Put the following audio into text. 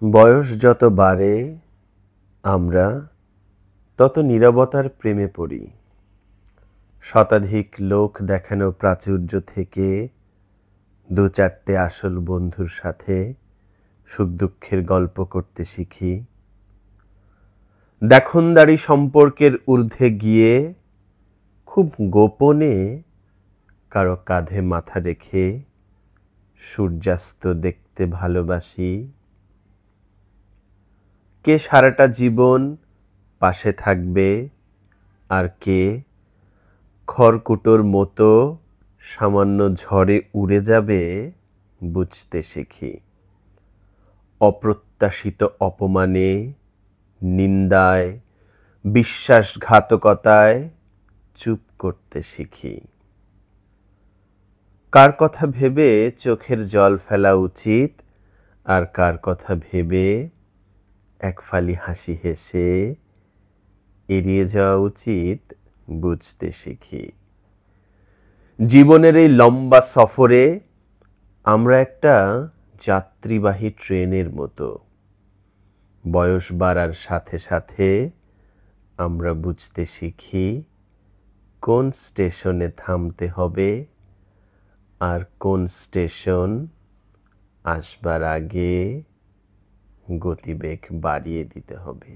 বয়স যত বাড়ে আমরা তত নীরবতার প্রেমে পড়ি। শতাধিক লোক দেখানো প্রাচুর্য থেকে দু চারটে আসল বন্ধুর সাথে সুখ দুঃখের গল্প করতে শিখি। দেখনদারি সম্পর্কের ঊর্ধ্বে গিয়ে খুব গোপনে কারো কাঁধে মাথা রেখে সূর্যাস্ত দেখতে ভালোবাসি। কে সারাটা জীবন পাশে থাকবে আর কে খড়কুটোর মতো সামান্য ঝড়ে উড়ে যাবে বুঝতে শিখি। অপ্রত্যাশিত অপমানে, নিন্দায়, বিশ্বাসঘাতকতায় চুপ করতে শিখি। কার কথা ভেবে চোখের জল ফেলা উচিত আর কার কথা ভেবে এক ফালি হাসি হেসে এড়িয়ে যাওয়া উচিত বুঝতে শিখি। জীবনের এই লম্বা সফরে আমরা একটা যাত্রীবাহী ট্রেনের মতো। বয়স বাড়ার সাথে সাথে আমরা বুঝতে শিখি কোন স্টেশনে থামতে হবে আর কোন স্টেশন আসবার আগে গতিবেগ বাড়িয়ে দিতে হবে।